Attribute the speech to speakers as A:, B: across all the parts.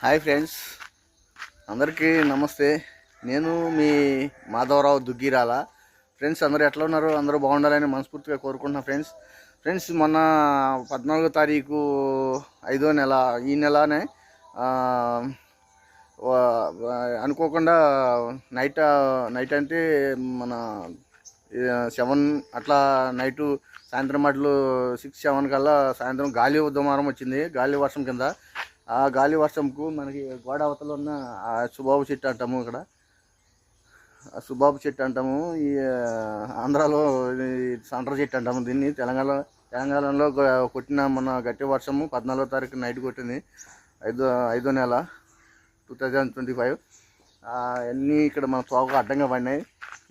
A: Hi friends, అందరికీ నమస్తే. నేను మీ మాధవరావు దుగ్గిరాల. ఫ్రెండ్స్, అందరూ ఎట్లా ఉన్నారు? అందరూ బాగుండాలని మనస్ఫూర్తిగా కోరుకుంటున్నా. ఫ్రెండ్స్ మొన్న 14వ తారీఖు 5వ నెల, ఈ నెలనే అనుకోకుండా నైట్ అంటే మన 7 అట్లా నైటు సాయంత్రం మాటలు 6-7 కల్లా సాయంత్రం గాలి దుమారం వచ్చింది. గాలి వర్షం కింద ఆ గాలి వర్షంకు మనకి గోడ అవతల ఉన్న ఆ సుబాబు చెట్టు అంటాము, ఇక్కడ సుబాబు చెట్టు అంటాము. ఈ ఆంధ్రాలో సండ్ర చెట్టు అంటాము దీన్ని. తెలంగాణలో కొట్టిన మన గట్టి వర్షము 14వ తారీఖు నైట్ కొట్టింది. 5వ నెల 2025. అన్నీ ఇక్కడ మన తోక అడ్డంగా పడినాయి.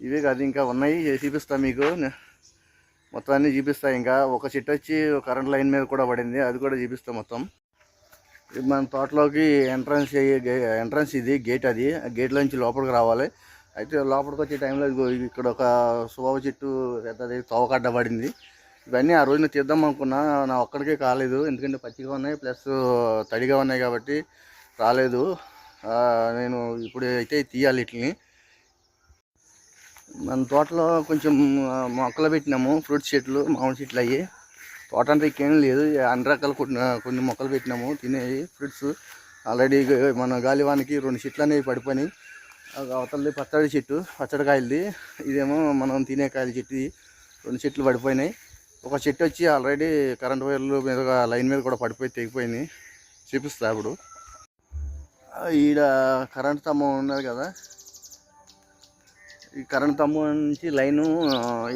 A: ఇవే కాదు, ఇంకా ఉన్నాయి, చూపిస్తాను మీకు. మొత్తం అన్నీ చూపిస్తాయి. ఇంకా ఒక చెట్టు వచ్చి కరెంట్ లైన్ మీద కూడా పడింది, అది కూడా చూపిస్తాం మొత్తం. మన తోటలోకి ఎంట్రన్స్ ఇది గేట్. అది గేట్లో నుంచి లోపలికి రావాలి. అయితే లోపలికి వచ్చే టైంలో ఇక్కడ ఒక సుబాబు చెట్టు పెద్దది తోవకడ్డ పడింది. ఇవన్నీ ఆ రోజున తీద్దాం అనుకున్నా, నా ఒక్కడికే కాలేదు. ఎందుకంటే పచ్చిగా ఉన్నాయి, ప్లస్ తడిగా ఉన్నాయి కాబట్టి రాలేదు. నేను ఇప్పుడు అయితే తీయాలి వీటిని. మన తోటలో కొంచెం మొక్కలు పెట్టినాము, ఫ్రూట్స్ చెట్లు, మామిడి చెట్లు. అయ్యి తోట అంతా ఇంకేం లేదు, అన్ని రకాల కొన్ని మొక్కలు పెట్టినాము తినేవి ఫ్రూట్స్. ఆల్రెడీ మన గాలివానికి 2 చెట్లు అనేవి పడిపోయినాయి. అవతలది పచ్చడి చెట్టు, పచ్చడికాయలది. ఇదేమో మనం తినే కాయల చెట్టు. 2 చెట్లు పడిపోయినాయి. ఒక చెట్టు వచ్చి ఆల్రెడీ కరెంట్ వైర్లు మీద లైన్ మీద కూడా పడిపోయి తెగిపోయింది. చూపిస్తా ఇప్పుడు. ఈడ కరెంట్ స్తంభం ఉన్నది కదా, ఈ కరెంట్ స్తంభం నుంచి లైను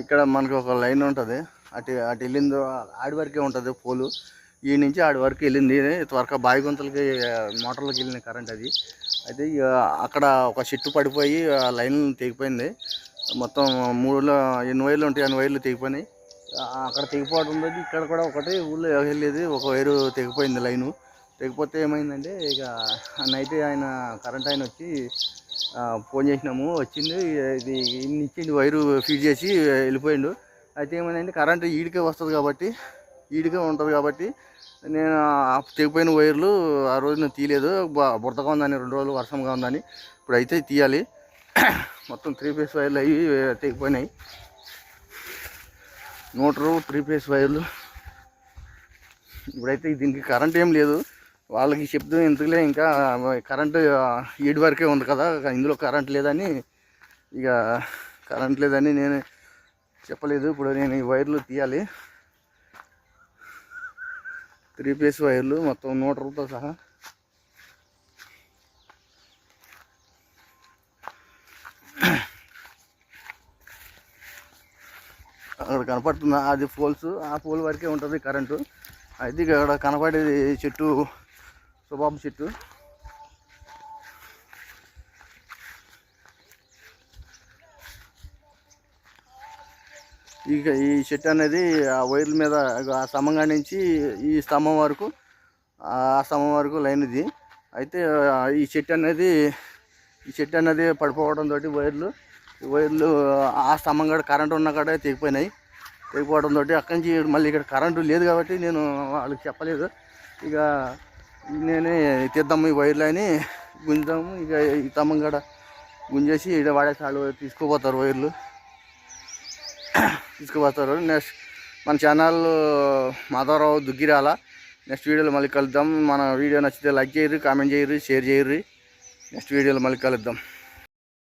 A: ఇక్కడ మనకు ఒక లైన్ ఉంటుంది. అటు వెళ్ళిందో ఆడి వరకే ఉంటుంది పోలు. ఈ నుంచి ఆడి వరకు వెళ్ళింది. త్వరగా బావి గుంతలకి మోటార్లోకి వెళ్ళిన కరెంట్ అది. అయితే అక్కడ ఒక చెట్టు పడిపోయి ఆ లైన్ తెగిపోయింది. మొత్తం 8 వైర్లు ఉంటాయి, 8 వైర్లు తెగిపోయినాయి. అక్కడ తెగిపోవడం ఉంది. ఇక్కడ కూడా ఒకటి ఊళ్ళో వెళ్ళేది ఒక వైరు తెగిపోయింది. లైను తెగిపోతే ఏమైందంటే, ఇక నైట్ కరెంట్ ఆయన వచ్చి ఫోన్ చేసినాము, వచ్చింది. ఇది ఇచ్చింది, వైరు ఫీడ్ చేసి వెళ్ళిపోయిండు. అయితే ఏమైందంటే, కరెంటు ఈడికే వస్తుంది కాబట్టి, ఈడికే ఉంటుంది కాబట్టి నేను తెగిపోయిన వైర్లు ఆ రోజున తీయలేదు. బురదగా ఉందని, 2 రోజులు వర్షంగా ఉందని. ఇప్పుడు అయితే తీయాలి. మొత్తం 3 ఫేస్ వైర్లు అవి తెగిపోయినాయి. మోటరు 3 ఫేస్ వైర్లు. ఇప్పుడైతే దీనికి కరెంట్ ఏం లేదు. వాళ్ళకి చెప్తే ఎందుకులే, ఇంకా కరెంటు ఈడి వరకే ఉంది కదా, ఇందులో కరెంట్ లేదని, ఇక కరెంట్ లేదని నేను చెప్పలేదు. ఇప్పుడు నేను ఈ వైర్లు తీయాలి. 3 ఫేస్ వైర్లు మొత్తం మోటార్లతో సహా. అక్కడ కనపడుతుంది అది పోల్స్, ఆ పోల్ వరకే ఉంటుంది కరెంటు. అయితే ఇక్కడ కనపడేది చెట్టు సుబాబు చెట్టు. ఇక ఈ చెట్టు అనేది ఆ వైర్ల మీద, ఆ స్తంభంగా నుంచి ఈ స్తంభం వరకు, ఆ స్తంభం వరకు లైన్ ఇది. అయితే ఈ చెట్టు అనేది పడిపోవడంతో వైర్లు ఆ స్తంభం కాడ కరెంటు ఉన్న కాడ తెగిపోయినాయి. తెగిపోవడంతో అక్కడి నుంచి మళ్ళీ ఇక్కడ కరెంటు లేదు కాబట్టి నేను వాళ్ళకి చెప్పలేదు. ఇక నేనే తీద్దాము ఈ వైర్లు అని గుంజుదాము. ఇక ఈ స్తంభం కాడ గుంజేసి ఇక్కడ వాడేసి వాళ్ళు తీసుకుపోతారు, వైర్లు తీసుకుపోతారు. నెక్స్ట్ మన ఛానల్ మాధవరావు దుగ్గిరాల. నెక్స్ట్ వీడియోలో మళ్ళీ కలుద్దాం. మన వీడియో నచ్చితే లైక్ చేయరు, కామెంట్ చేయరు, షేర్ చేయరు. నెక్స్ట్ వీడియోలో మళ్ళీ కలుద్దాం.